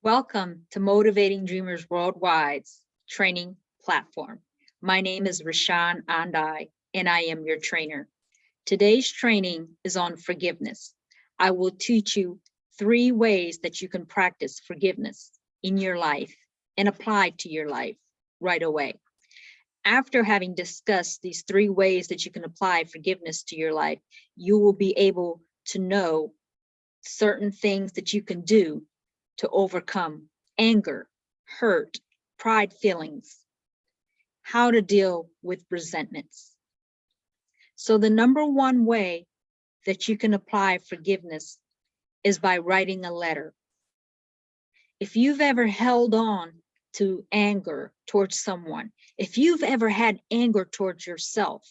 Welcome to Motivating Dreamers Worldwide's training platform. My name is Rashan Andai, and I am your trainer. Today's training is on forgiveness. I will teach you 3 ways that you can practice forgiveness in your life and apply to your life right away. After having discussed these 3 ways that you can apply forgiveness to your life, you will be able to know certain things that you can do to overcome anger, hurt, pride feelings, how to deal with resentments. So the number one way that you can apply forgiveness is by writing a letter. If you've ever held on to anger towards someone, if you've ever had anger towards yourself,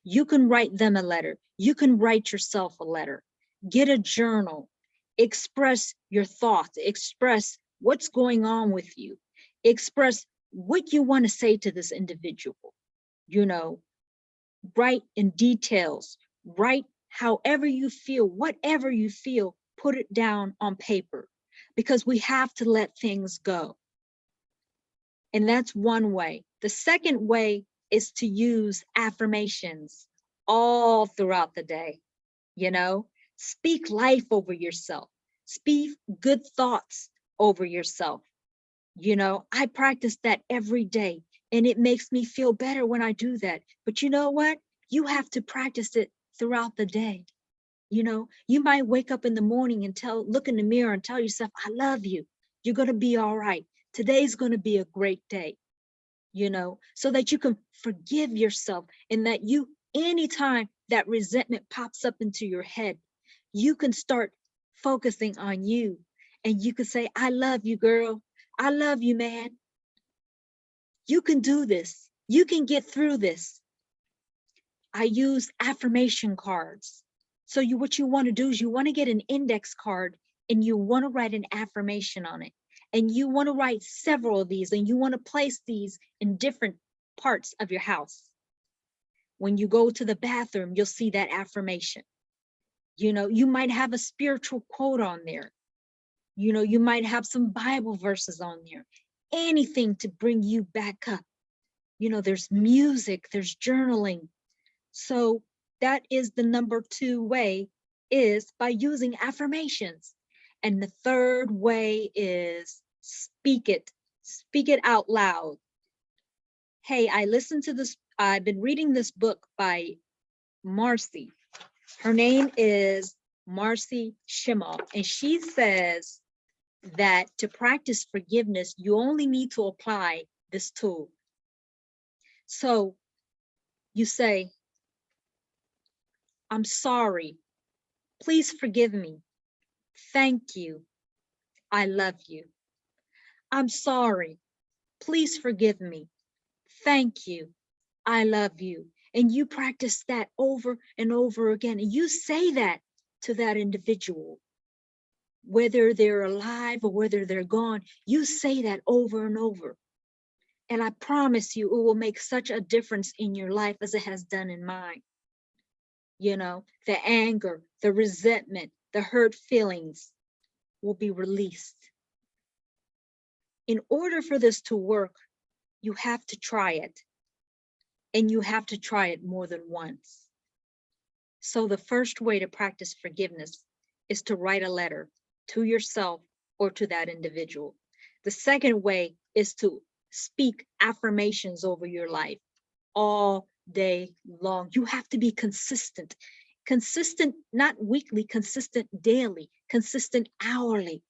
you can write them a letter. You can write yourself a letter. Get a journal. Express your thoughts. Express what's going on with you. Express what you want to say to this individual. Write in details. Write however you feel, whatever you feel, put it down on paper, because we have to let things go. And that's one way. The second way is to use affirmations all throughout the day. Speak life over yourself. Speak good thoughts over yourself. I practice that every day, and it makes me feel better when I do that. But you know what? You have to practice it throughout the day. You might wake up in the morning and look in the mirror and tell yourself, I love you. You're going to be all right. Today's going to be a great day, so that you can forgive yourself, and that anytime that resentment pops up into your head, you can start focusing on you, and you can say, I love you, girl. I love you, man. You can do this. You can get through this. I use affirmation cards. So what you want to do is you want to get an index card, and you want to write an affirmation on it. And you want to write several of these, and you want to place these in different parts of your house. When you go to the bathroom, you'll see that affirmation. You might have a spiritual quote on there. You might have some Bible verses on there. Anything to bring you back up. There's music, there's journaling. So that is the number 2 way, is by using affirmations. And the third way is speak it out loud. Hey, I've been reading this book by Marcy. Her name is Marcy Shimoff, and she says that to practice forgiveness, you only need to apply this tool. So you say, I'm sorry. Please forgive me. Thank you. I love you. I'm sorry. Please forgive me. Thank you. I love you. And you practice that over and over again. And you say that to that individual, whether they're alive or whether they're gone. You say that over and over. And I promise you, it will make such a difference in your life as it has done in mine. The anger, the resentment, the hurt feelings will be released. In order for this to work, you have to try it. And you have to try it more than once. So the first way to practice forgiveness is to write a letter to yourself or to that individual. The second way is to speak affirmations over your life all day long. You have to be consistent. Consistent, not weekly, consistent daily, consistent hourly.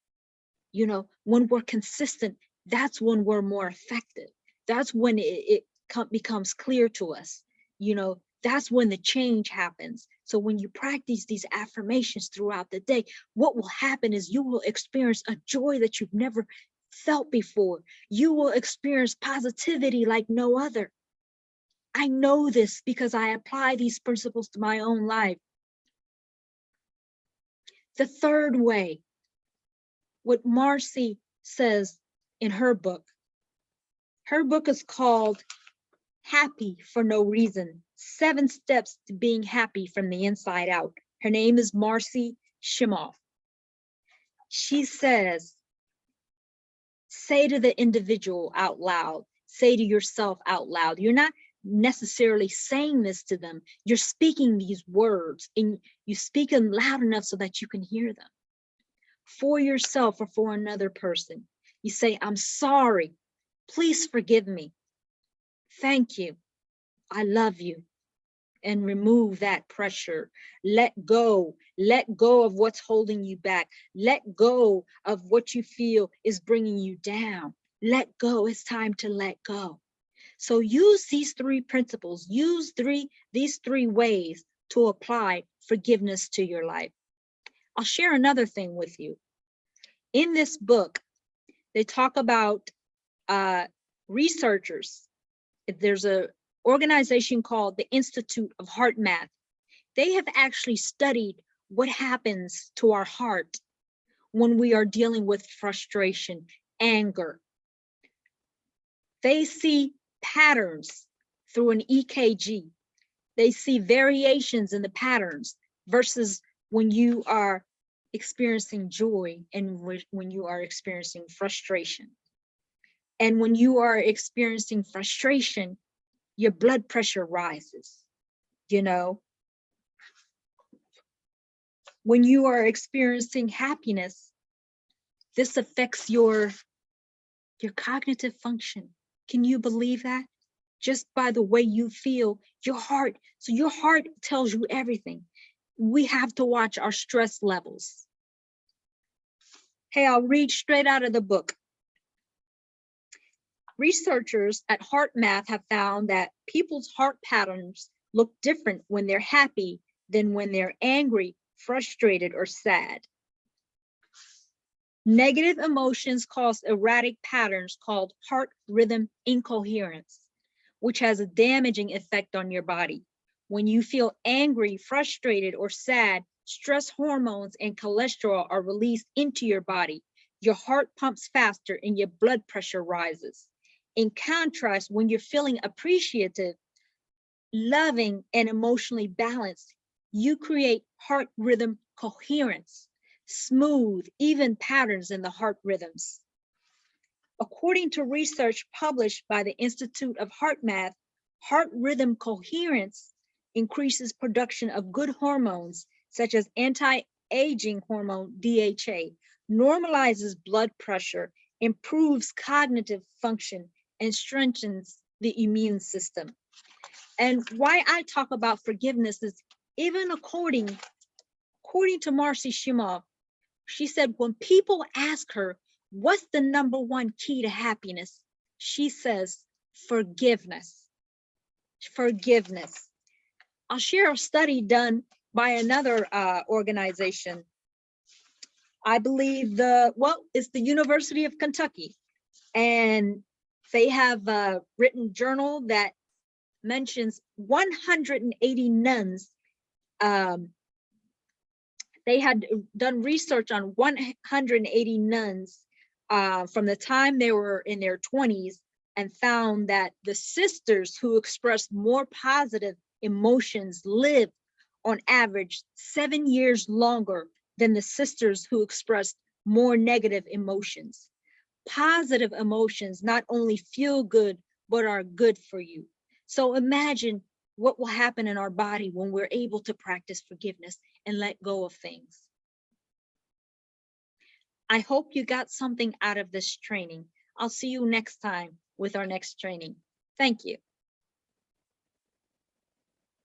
When we're consistent, that's when we're more effective. That's when it becomes clear to us. That's when the change happens. So when you practice these affirmations throughout the day, what will happen is you will experience a joy that you've never felt before. You will experience positivity like no other. I know this because I apply these principles to my own life. The third way, what Marcy says in her book is called Happy for No Reason, 7 Steps to Being Happy from the Inside Out. Her name is Marcy Shimoff. She says Say to the individual out loud, say to yourself out loud. You're not necessarily saying this to them. You're speaking these words, and you speak them loud enough so that you can hear them. For yourself or for another person. You say, I'm sorry. Please forgive me. Thank you. I love you. And remove that pressure. Let go of what's holding you back. Let go of what you feel is bringing you down. Let go. It's time to let go. So use these three principles, use these three ways to apply forgiveness to your life. I'll share another thing with you. In this book, they talk about researchers. There's a organization called the Institute of HeartMath. They have actually studied what happens to our heart when we are dealing with frustration, anger. They see patterns through an EKG. They see variations in the patterns versus when you are experiencing joy and when you are experiencing frustration. And when you are experiencing frustration, your blood pressure rises, you know. When you are experiencing happiness, this affects your cognitive function. Can you believe that? Just by the way you feel, your heart. So your heart tells you everything. We have to watch our stress levels. Hey, I'll read straight out of the book. Researchers at HeartMath have found that people's heart patterns look different when they're happy than when they're angry, frustrated, or sad. Negative emotions cause erratic patterns called heart rhythm incoherence, which has a damaging effect on your body. When you feel angry, frustrated, or sad, stress hormones and cholesterol are released into your body. Your heart pumps faster and your blood pressure rises. In contrast, when you're feeling appreciative, loving, and emotionally balanced, you create heart rhythm coherence, smooth, even patterns in the heart rhythms. According to research published by the Institute of HeartMath, heart rhythm coherence increases production of good hormones, such as anti-aging hormone DHA, normalizes blood pressure, improves cognitive function, and strengthens the immune system. And why I talk about forgiveness is even according to Marcy Shimoff, she said when people ask her, what's the #1 key to happiness? She says, forgiveness. Forgiveness. I'll share a study done by another organization. I believe it's the University of Kentucky. And they have a written journal that mentions 180 nuns. They had done research on 180 nuns from the time they were in their 20s and found that the sisters who expressed more positive emotions lived on average 7 years longer than the sisters who expressed more negative emotions. Positive emotions not only feel good, but are good for you. So imagine what will happen in our body when we're able to practice forgiveness and let go of things. I hope you got something out of this training. I'll see you next time with our next training. Thank you.